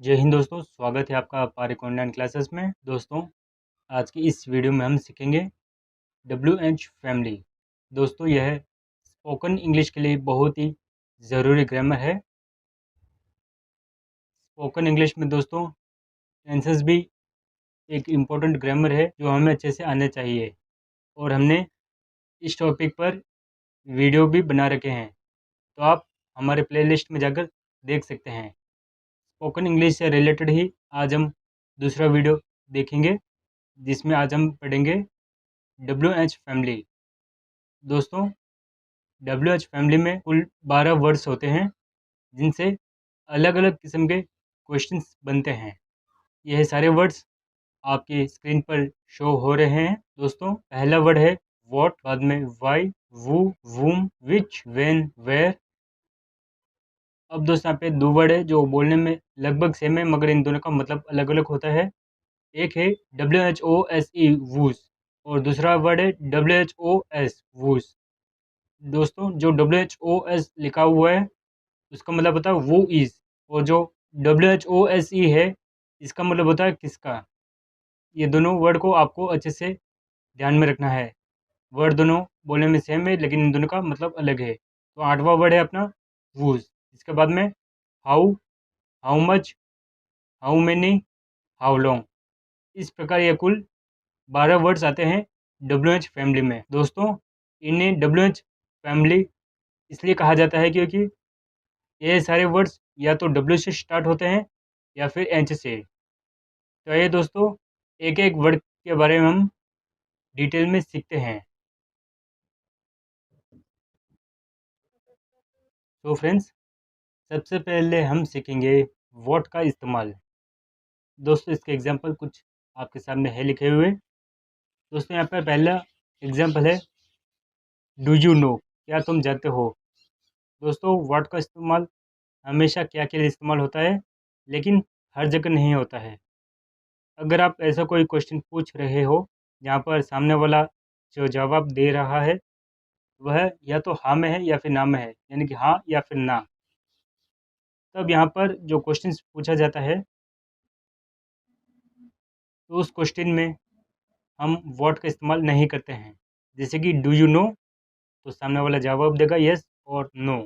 जय हिंद दोस्तों, स्वागत है आपका पारिक ऑनलाइन क्लासेस में। दोस्तों, आज की इस वीडियो में हम सीखेंगे WH फैमिली। दोस्तों, यह स्पोकन इंग्लिश के लिए बहुत ही ज़रूरी ग्रामर है। स्पोकन इंग्लिश में दोस्तों टेंसेस भी एक इम्पोर्टेंट ग्रामर है जो हमें अच्छे से आने चाहिए, और हमने इस टॉपिक पर वीडियो भी बना रखे हैं, तो आप हमारे प्लेलिस्ट में जाकर देख सकते हैं। स्पोकन इंग्लिश से रिलेटेड ही आज हम दूसरा वीडियो देखेंगे, जिसमें आज हम पढ़ेंगे WH फैमिली। दोस्तों, WH फैमिली में कुल 12 वर्ड्स होते हैं, जिनसे अलग अलग किस्म के क्वेश्चंस बनते हैं। यह सारे वर्ड्स आपकी स्क्रीन पर शो हो रहे हैं। दोस्तों, पहला वर्ड है वॉट, बाद में why, who, whom, which, when, where. अब दोस्तों, यहाँ पे दो वर्ड है जो बोलने में लगभग सेम है, मगर इन दोनों का मतलब अलग अलग होता है। एक है WHOSE, वूज, और दूसरा वर्ड है WHOS, वूज। दोस्तों, जो WHOS लिखा हुआ है उसका मतलब होता है वो इज़, और जो WHOSE है इसका मतलब होता है किसका। ये दोनों वर्ड को आपको अच्छे से ध्यान में रखना है। वर्ड दोनों बोलने में सेम है, लेकिन इन दोनों का मतलब अलग है। तो आठवां वर्ड है अपना वूज। इसके बाद में how, how much, how many, how long. इस प्रकार ये कुल 12 वर्ड्स आते हैं WH फैमिली में। दोस्तों, इन्हें WH फैमिली इसलिए कहा जाता है क्योंकि ये सारे वर्ड्स या तो W से स्टार्ट होते हैं या फिर H से। तो ये दोस्तों, एक एक वर्ड के बारे में हम डिटेल में सीखते हैं। तो फ्रेंड्स, सबसे पहले हम सीखेंगे व्हाट का इस्तेमाल। दोस्तों, इसके एग्जांपल कुछ आपके सामने है लिखे हुए। दोस्तों, यहाँ पर पहला एग्जांपल है डू यू नो, क्या तुम जानते हो। दोस्तों, व्हाट का इस्तेमाल हमेशा क्या के लिए इस्तेमाल होता है, लेकिन हर जगह नहीं होता है। अगर आप ऐसा कोई क्वेश्चन पूछ रहे हो जहाँ पर सामने वाला जो जवाब दे रहा है वह या तो हाँ में है या फिर ना में है, यानी कि हाँ या फिर ना, तब यहाँ पर जो क्वेश्चन पूछा जाता है तो उस क्वेश्चन में हम व्हाट का इस्तेमाल नहीं करते हैं। जैसे कि डू यू नो, तो सामने वाला जवाब देगा यस और नो।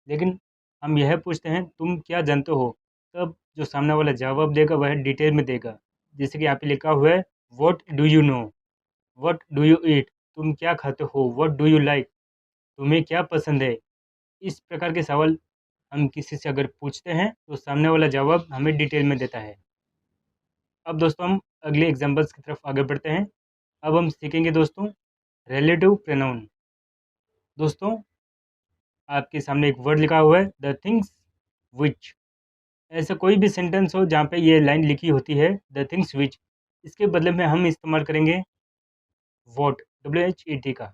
लेकिन हम यह पूछते हैं तुम क्या जानते हो, तब जो सामने वाला जवाब देगा वह डिटेल में देगा। जैसे कि यहाँ पे लिखा हुआ है what do you know, what do you eat, तुम क्या खाते हो, व्हाट डू यू लाइक, तुम्हें क्या पसंद है। इस प्रकार के सवाल हम किसी से अगर पूछते हैं तो सामने वाला जवाब हमें डिटेल में देता है। अब दोस्तों, हम अगले एग्जांपल्स की तरफ आगे बढ़ते हैं। अब हम सीखेंगे दोस्तों रिलेटिव प्रोनाउन। दोस्तों, आपके सामने एक वर्ड लिखा हुआ है द थिंग्स विच। ऐसा कोई भी सेंटेंस हो जहाँ पे ये लाइन लिखी होती है द थिंग्स विच, इसके बदले में हम इस्तेमाल करेंगे वॉट, WHET का।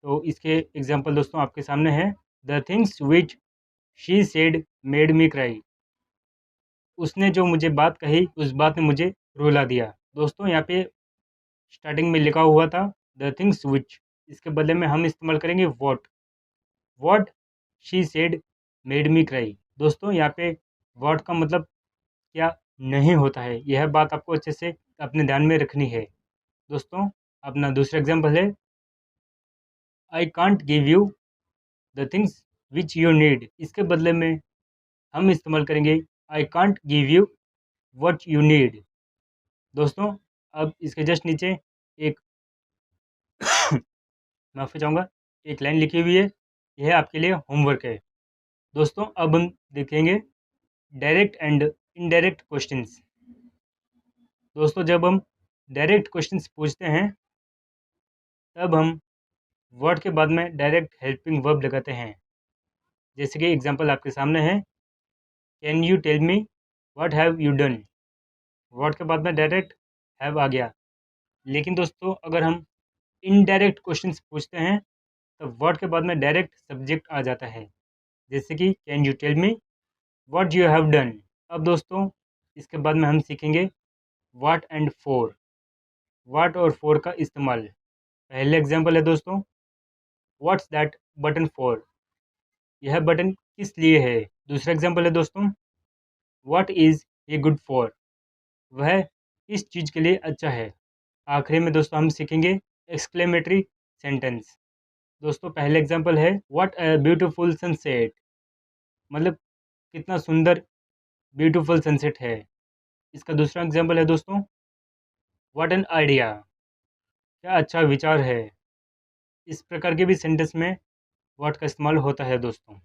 तो इसके एग्जांपल दोस्तों आपके सामने है the things which she said made me cry. उसने जो मुझे बात कही उस बात ने मुझे रुला दिया। दोस्तों, यहाँ पे स्टार्टिंग में लिखा हुआ था द थिंग्स विच, इसके बदले में हम इस्तेमाल करेंगे what. What she said made me cry. दोस्तों, यहाँ पे वॉट का मतलब क्या नहीं होता है, यह बात आपको अच्छे से अपने ध्यान में रखनी है। दोस्तों, अपना दूसरा एग्जाम्पल है I can't give you the things which you need. इसके बदले में हम इस्तेमाल करेंगे I can't give you what you need. दोस्तों, अब इसके जस्ट नीचे एक माफ़ी चाहूँगा, एक लाइन लिखी हुई है, यह आपके लिए होमवर्क है। दोस्तों, अब हम देखेंगे डायरेक्ट एंड इनडायरेक्ट क्वेश्चंस। दोस्तों, जब हम डायरेक्ट क्वेश्चंस पूछते हैं तब हम वर्ड के बाद में डायरेक्ट हेल्पिंग वर्ब लगाते हैं। जैसे कि एग्जांपल आपके सामने है can you tell me what have you done. Word के बाद में डायरेक्ट हैव आ गया। लेकिन दोस्तों, अगर हम इनडायरेक्ट क्वेश्चंस पूछते हैं तब वर्ड के बाद में डायरेक्ट सब्जेक्ट आ जाता है। जैसे कि can you tell me what you have done. अब दोस्तों, इसके बाद में हम सीखेंगे व्हाट एंड फॉर। व्हाट और फॉर का इस्तेमाल। पहले एग्जांपल है दोस्तों व्हाट्स दैट बटन फॉर। यह बटन किस लिए है। दूसरा एग्जाम्पल है दोस्तों, व्हाट इज़ ये गुड फॉर, वह किस चीज़ के लिए अच्छा है। आखिरी में दोस्तों हम सीखेंगे एक्सक्लेमेटरी सेंटेंस। दोस्तों पहले एग्जाम्पल है, व्हाट अ ब्यूटीफुल सनसेट, मतलब कितना सुंदर ब्यूटीफुल सनसेट है। इसका दूसरा एग्जाम्पल है दोस्तों, व्हाट एन आइडिया, क्या अच्छा विचार है। इस प्रकार के भी सेंटेंस में व्हाट का इस्तेमाल होता है दोस्तों।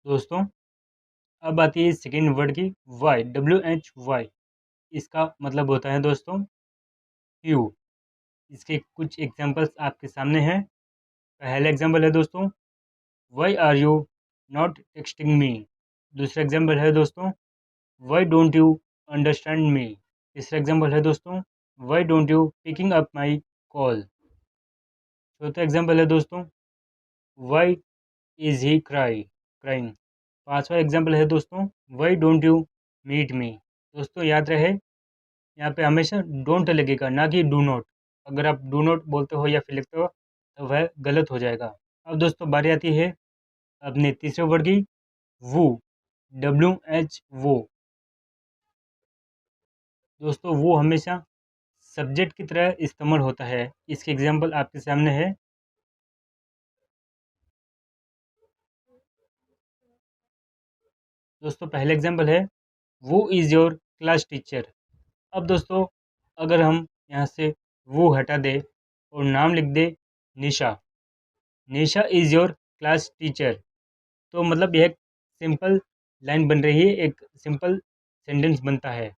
दोस्तों अब आती है सेकेंड वर्ड की, वाई, WHY। इसका मतलब होता है दोस्तों क्यों। इसके कुछ एग्जांपल्स आपके सामने हैं। पहला एग्जांपल है दोस्तों, why are you not texting me. दूसरा एग्जांपल है दोस्तों, why don't you understand me. तीसरा एग्जांपल है दोस्तों, why don't you picking up my call. चौथा एग्जांपल है दोस्तों, वाई इज ही क्राइंग। पांचवा एग्जांपल है दोस्तों, why don't you meet me. दोस्तों याद रहे, यहाँ पे हमेशा डोंट लगेगा, ना कि डू नॉट। अगर आप डू नॉट बोलते हो या फिर लिखते हो तो वह गलत हो जाएगा। अब दोस्तों बारी आती है अपने तीसरे वर्ड की, वो, WH वो। दोस्तों वो हमेशा सब्जेक्ट की तरह इस्तेमाल होता है। इसके एग्जाम्पल आपके सामने है। दोस्तों पहले एग्जाम्पल है, वो इज़ योर क्लास टीचर। अब दोस्तों अगर हम यहाँ से वो हटा दे और नाम लिख दे निशा, निशा इज़ योर क्लास टीचर, तो मतलब यह एक सिंपल लाइन बन रही है, एक सिंपल सेंटेंस बनता है।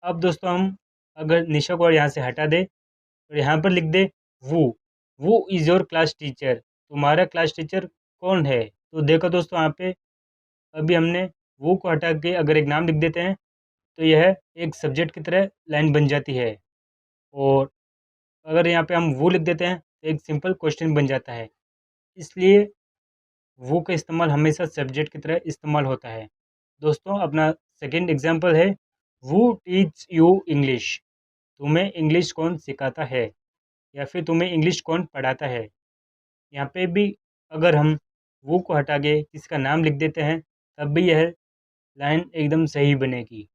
अब दोस्तों हम अगर निशा को यहाँ से हटा दे और यहाँ पर लिख दे वो वो इज़ योर क्लास टीचर, तुम्हारा क्लास टीचर कौन है। तो देखो दोस्तों यहाँ पे अभी हमने वो को हटा के अगर एक नाम लिख देते हैं तो यह एक सब्जेक्ट की तरह लाइन बन जाती है। और अगर यहाँ पे हम वो लिख देते हैं तो एक सिंपल क्वेश्चन बन जाता है। इसलिए वो का इस्तेमाल हमेशा सब्जेक्ट की तरह इस्तेमाल होता है। दोस्तों अपना सेकंड एग्जांपल है, वो टीच यू इंग्लिश, तुम्हें इंग्लिश कौन सिखाता है या फिर तुम्हें इंग्लिश कौन पढ़ाता है। यहाँ पे भी अगर हम वो को हटा के किसी का नाम लिख देते हैं तब भी यह लाइन एकदम सही बनेगी।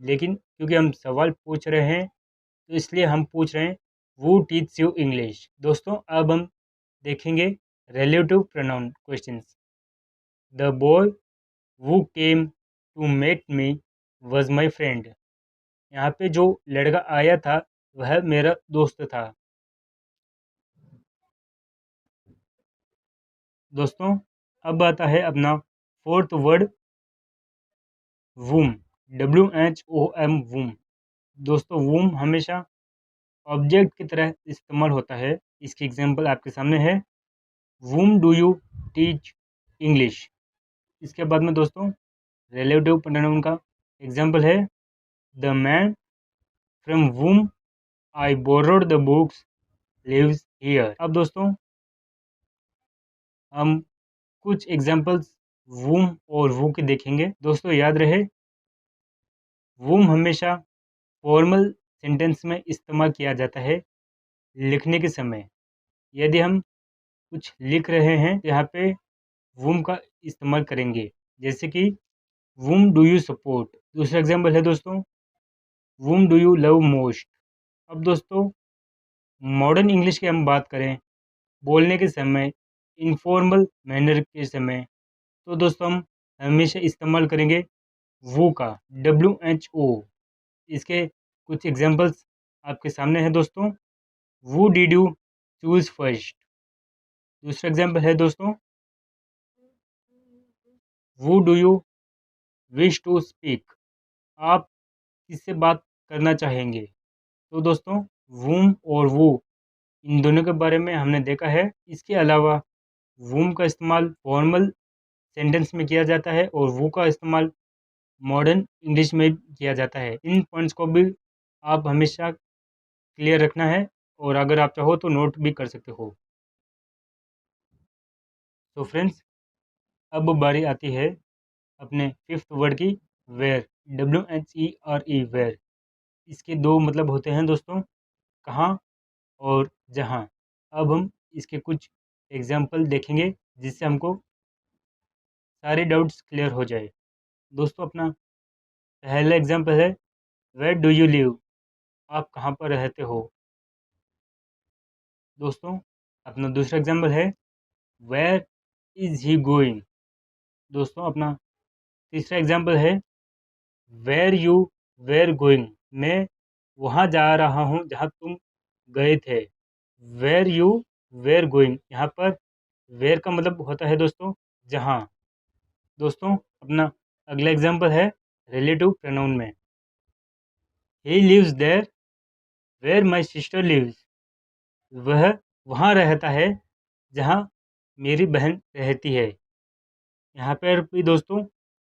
लेकिन क्योंकि हम सवाल पूछ रहे हैं तो इसलिए हम पूछ रहे हैं वो टीच यू इंग्लिश। दोस्तों अब हम देखेंगे relative pronoun questions. The boy who came to meet me was my friend। यहाँ पे जो लड़का आया था वह मेरा दोस्त था। दोस्तों अब आता है अपना फोर्थ वर्ड, वूम, WHOM वूम। दोस्तों वूम हमेशा ऑब्जेक्ट की तरह इस्तेमाल होता है। इसकी एग्जांपल आपके सामने है, whom do you teach English. इसके बाद में दोस्तों रिलेटिव प्रोनाउन का एग्जांपल है, the man from whom I borrowed the books lives here. अब दोस्तों हम कुछ एग्जांपल्स वूम और वू के देखेंगे। दोस्तों याद रहे, वूम हमेशा फॉर्मल सेंटेंस में इस्तेमाल किया जाता है लिखने के समय। यदि हम कुछ लिख रहे हैं तो यहाँ पे वूम का इस्तेमाल करेंगे, जैसे कि वूम डू यू सपोर्ट। दूसरा एग्जांपल है दोस्तों, वूम डू यू लव मोस्ट। अब दोस्तों मॉडर्न इंग्लिश की हम बात करें बोलने के समय, इनफॉर्मल मैनर के समय, तो दोस्तों हम हमेशा इस्तेमाल करेंगे वो का, WHO। इसके कुछ एग्जांपल्स आपके सामने हैं दोस्तों, who did you choose first. दूसरा एग्जांपल है दोस्तों, who do you wish to speak, आप किससे बात करना चाहेंगे। तो दोस्तों वूम और वो इन दोनों के बारे में हमने देखा है। इसके अलावा वूम का इस्तेमाल फॉर्मल सेंटेंस में किया जाता है और वो का इस्तेमाल मॉडर्न इंग्लिश में किया जाता है। इन पॉइंट्स को भी आप हमेशा क्लियर रखना है और अगर आप चाहो तो नोट भी कर सकते हो। तो फ्रेंड्स अब बारी आती है अपने फिफ्थ वर्ड की, वेयर, WHERE वेयर। इसके दो मतलब होते हैं दोस्तों, कहाँ और जहाँ। अब हम इसके कुछ एग्जाम्पल देखेंगे जिससे हमको सारे डाउट्स क्लियर हो जाए। दोस्तों अपना पहला एग्जाम्पल है वेयर डू यू लिव, आप कहाँ पर रहते हो। दोस्तों अपना दूसरा एग्जाम्पल है वेयर इज़ ही गोइंग। दोस्तों अपना तीसरा एग्जाम्पल है वेयर गोइंग, मैं वहाँ जा रहा हूँ जहाँ तुम गए थे। वेयर गोइंग, यहाँ पर वेयर का मतलब होता है दोस्तों जहाँ। दोस्तों अपना अगला एग्जाम्पल है रिलेटिव प्रोनाउन में। He lives there where my sister lives, वह वहाँ रहता है जहाँ मेरी बहन रहती है। यहाँ पर भी दोस्तों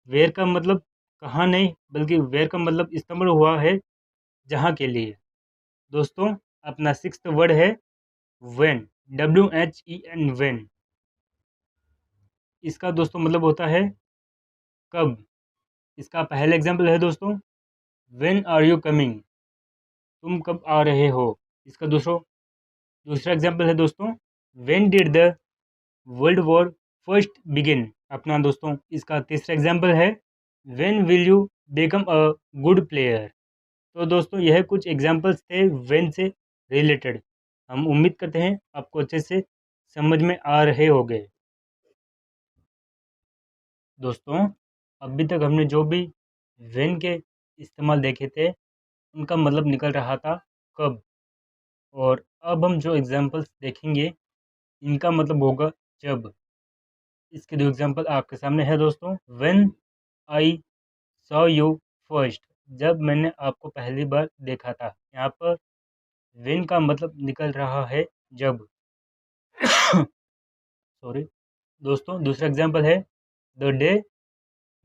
वेयर का मतलब कहाँ नहीं, बल्कि वेयर का मतलब इस्तेमाल हुआ है जहाँ के लिए। दोस्तों अपना सिक्स्थ वर्ड है व्हेन, WHEN, व्हेन। इसका दोस्तों मतलब होता है कब। इसका पहला एग्जाम्पल है दोस्तों व्हेन आर यू कमिंग, तुम कब आ रहे हो। इसका दूसरा एग्जाम्पल है दोस्तों when did the world war first begin. अपना दोस्तों इसका तीसरा एग्जाम्पल है when will you become a good player. तो दोस्तों यह कुछ एग्जाम्पल्स थे व्हेन से रिलेटेड। हम उम्मीद करते हैं आपको अच्छे से समझ में आ रहे होंगे। दोस्तों अभी तक हमने जो भी व्हेन के इस्तेमाल देखे थे उनका मतलब निकल रहा था कब, और अब हम जो एग्जाम्पल्स देखेंगे इनका मतलब होगा जब। इसके दो एग्जाम्पल आपके सामने है दोस्तों। When I saw you first, जब मैंने आपको पहली बार देखा था। यहाँ पर व्हेन का मतलब निकल रहा है जब। सॉरी। दोस्तों दूसरा एग्जाम्पल है the day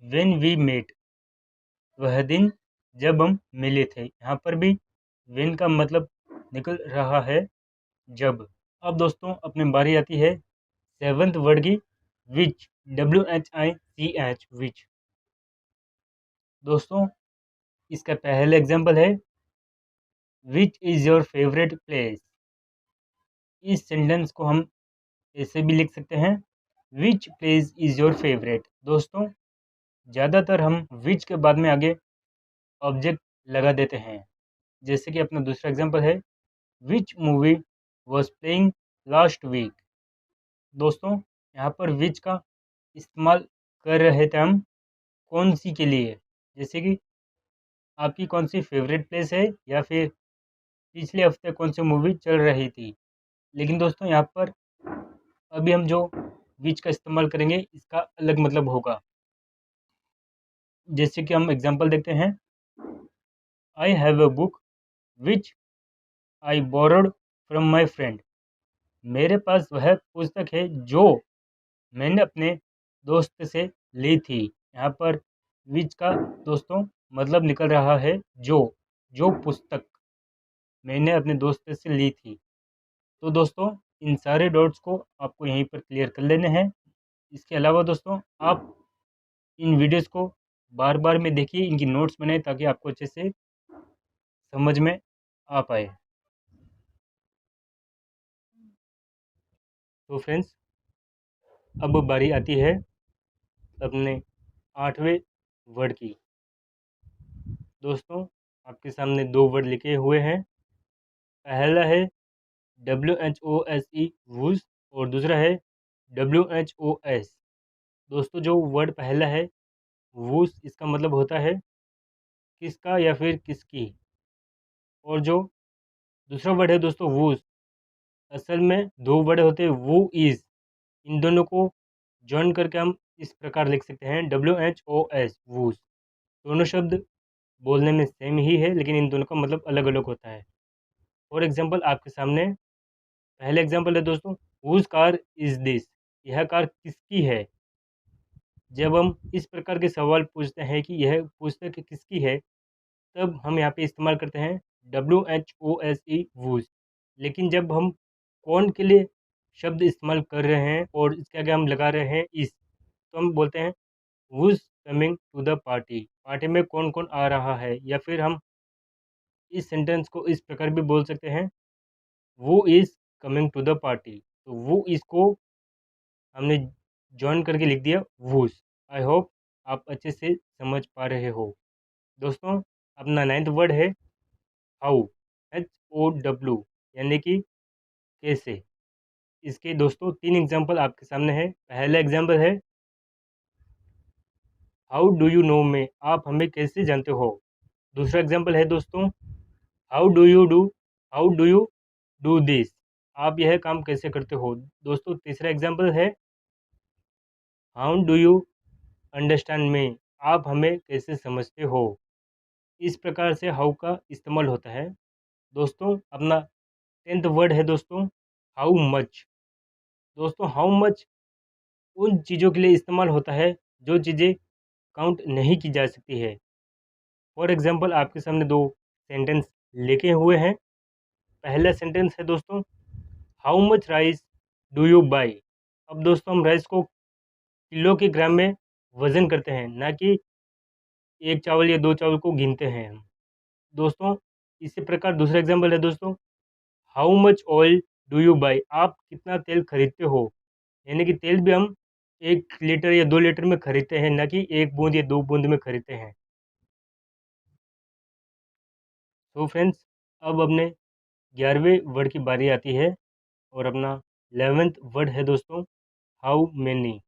when we met, वह दिन जब हम मिले थे। यहाँ पर भी व्हेन का मतलब निकल रहा है जब। अब दोस्तों अपनी बारी आती है सेवंथ वर्ड की, विच, WHICH, विच। दोस्तों इसका पहला एग्जाम्पल है which is your favourite place. इस सेंटेंस को हम ऐसे भी लिख सकते हैं which place is your favourite. दोस्तों ज़्यादातर हम विच के बाद में आगे ऑब्जेक्ट लगा देते हैं। जैसे कि अपना दूसरा एग्जाम्पल है which movie was playing last week. दोस्तों यहाँ पर विच का इस्तेमाल कर रहे थे हम कौन सी के लिए, जैसे कि आपकी कौन सी फेवरेट प्लेस है या फिर पिछले हफ्ते कौन सी मूवी चल रही थी। लेकिन दोस्तों यहाँ पर अभी हम जो विच का इस्तेमाल करेंगे इसका अलग मतलब होगा। जैसे कि हम एग्जांपल देखते हैं I have a book which I borrowed from my friend. मेरे पास वह पुस्तक है जो मैंने अपने दोस्त से ली थी। यहाँ पर विच का दोस्तों मतलब निकल रहा है जो पुस्तक मैंने अपने दोस्त से ली थी। तो दोस्तों इन सारे डॉट्स को आपको यहीं पर क्लियर कर लेने हैं। इसके अलावा दोस्तों आप इन वीडियोस को बार बार में देखिए, इनकी नोट्स बनाए ताकि आपको अच्छे से समझ में आ पाए। तो फ्रेंड्स अब बारी आती है अपने 8वें वर्ड की। दोस्तों आपके सामने दो वर्ड लिखे हुए हैं। पहला है WHOSE, वूज, और दूसरा है WHOS। दोस्तों जो वर्ड पहला है वूज, इसका मतलब होता है किसका या फिर किसकी। और जो दूसरा वर्ड है दोस्तों वूज, असल में दो वर्ड होते हैं वो इज़, इन दोनों को जॉइन करके हम इस प्रकार लिख सकते हैं WHOS, वूज। दोनों शब्द बोलने में सेम ही है लेकिन इन दोनों का मतलब अलग अलग होता है। फॉर एग्जाम्पल आपके सामने पहले एग्जाम्पल है दोस्तों हुज कार इज़ दिस, यह कार किसकी है। जब हम इस प्रकार के सवाल पूछते हैं कि यह पुस्तक किसकी है, तब हम यहाँ पे इस्तेमाल करते हैं WHOSE, वूज। लेकिन जब हम कौन के लिए शब्द इस्तेमाल कर रहे हैं और इसके आगे हम लगा रहे हैं इस, तो हम बोलते हैं who's coming to the party, party में कौन कौन आ रहा है। या फिर हम इस सेंटेंस को इस प्रकार भी बोल सकते हैं who is coming to the party. तो वो इसको हमने जॉइन करके लिख दिया वूज। आई होप आप अच्छे से समझ पा रहे हो। दोस्तों, अपना 9th वर्ड है हाउ, HOW, यानी कि कैसे। इसके दोस्तों 3 एग्जाम्पल आपके सामने है। पहला एग्जाम्पल है हाउ डू यू नो में, आप हमें कैसे जानते हो। दूसरा एग्जाम्पल है दोस्तों how do you do, how do you do this, आप यह काम कैसे करते हो। दोस्तों तीसरा एग्जाम्पल है हाउ डू यू अंडरस्टैंड में, आप हमें कैसे समझते हो। इस प्रकार से हाउ का इस्तेमाल होता है। दोस्तों अपना 10th वर्ड है दोस्तों हाउ मच। दोस्तों हाउ मच उन चीज़ों के लिए इस्तेमाल होता है जो चीज़ें काउंट नहीं की जा सकती है। फॉर एग्जांपल आपके सामने 2 सेंटेंस लिखे हुए हैं। पहला सेंटेंस है दोस्तों how much rice do you by. अब दोस्तों हम राइस को किलो के ग्राम में वज़न करते हैं, ना कि 1 चावल या 2 चावल को गिनते हैं हम। दोस्तों इसी प्रकार दूसरा एग्जांपल है दोस्तों how much oil do you by, आप कितना तेल खरीदते हो। यानी कि तेल भी हम 1 लीटर या 2 लीटर में खरीदते हैं, ना कि 1 बूँद या 2 बूँद में खरीदते हैं। तो फ्रेंड्स अब अपने 11वें वर्ड की बारी आती है और अपना 11th वर्ड है दोस्तों हाउ मैनी।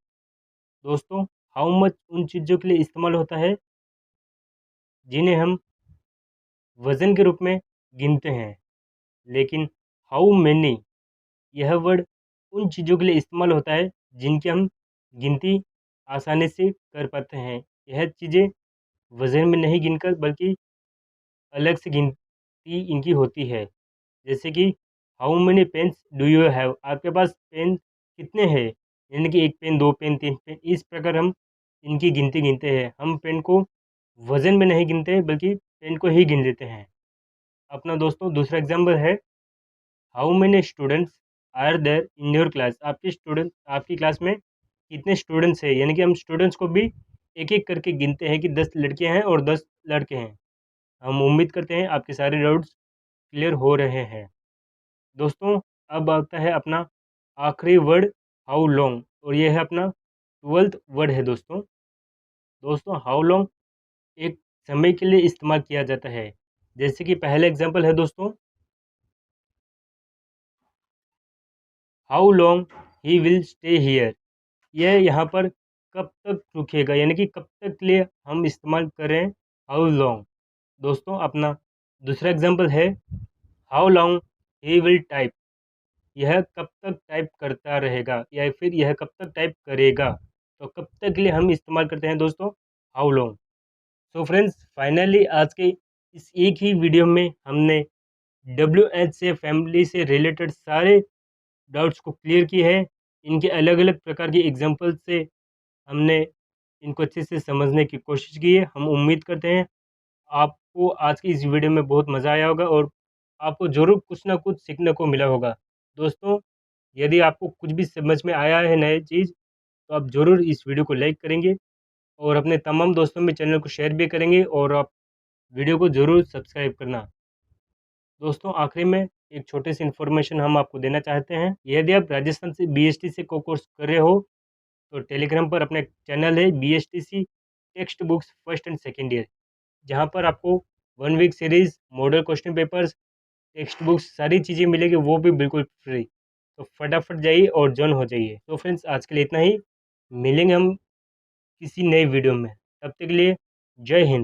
दोस्तों हाउ मच उन चीज़ों के लिए इस्तेमाल होता है जिन्हें हम वज़न के रूप में गिनते हैं, लेकिन हाउ मैनी यह वर्ड उन चीज़ों के लिए इस्तेमाल होता है जिनकी हम गिनती आसानी से कर पाते हैं। यह चीज़ें वज़न में नहीं गिनकर बल्कि अलग से गिनती इनकी होती है। जैसे कि how many pens do you have, आपके पास पेन कितने हैं। यानी कि 1 पेन, 2 पेन, 3 पेन, इस प्रकार हम इनकी गिनती गिनते हैं। हम पेन को वज़न में नहीं गिनते बल्कि पेन को ही गिन लेते हैं। अपना दोस्तों दूसरा एग्जाम्पल है how many students are there in your class, आपकी क्लास में कितने स्टूडेंट्स हैं। यानी कि हम स्टूडेंट्स को भी एक एक करके गिनते हैं कि 10 लड़कियां हैं और 10 लड़के हैं। हम उम्मीद करते हैं आपके सारे डाउट्स क्लियर हो रहे हैं। दोस्तों अब आता है अपना आखिरी वर्ड हाउ लॉन्ग, और यह है अपना 12th वर्ड है दोस्तों। दोस्तों हाउ लॉन्ग एक समय के लिए इस्तेमाल किया जाता है। जैसे कि पहला एग्जांपल है दोस्तों how long he will stay here, यह यहाँ पर कब तक रुकेगा, यानी कि कब तक के लिए हम इस्तेमाल करें हाउ लॉन्ग। दोस्तों अपना दूसरा एग्जांपल है how long he will type, यह कब तक टाइप करता रहेगा या फिर यह कब तक टाइप करेगा। तो कब तक के लिए हम इस्तेमाल करते हैं दोस्तों how long. So friends finally आज के इस एक ही वीडियो में हमने WH से फैमिली से रिलेटेड सारे डाउट्स को क्लियर किए हैं। इनके अलग अलग प्रकार के एग्जाम्पल से हमने इनको अच्छे से समझने की कोशिश की है। हम उम्मीद करते हैं आपको आज की इस वीडियो में बहुत मज़ा आया होगा और आपको ज़रूर कुछ ना कुछ सीखने को मिला होगा। दोस्तों यदि आपको कुछ भी समझ में आया है नई चीज़, तो आप ज़रूर इस वीडियो को लाइक करेंगे और अपने तमाम दोस्तों में चैनल को शेयर भी करेंगे और आप वीडियो को ज़रूर सब्सक्राइब करना। दोस्तों आखिरी में एक छोटी सी इन्फॉर्मेशन हम आपको देना चाहते हैं। यदि आप राजस्थान से BST से कोर्स कर रहे हो तो टेलीग्राम पर अपना एक चैनल है BSTC text books first and second year, जहाँ पर आपको 1 week series, model question papers, text books सारी चीज़ें मिलेगी, वो भी बिल्कुल फ्री। तो फटाफट जाइए और जॉइन हो जाइए। तो फ्रेंड्स आज के लिए इतना ही, मिलेंगे हम किसी नए वीडियो में, तब तक के लिए जय हिंद।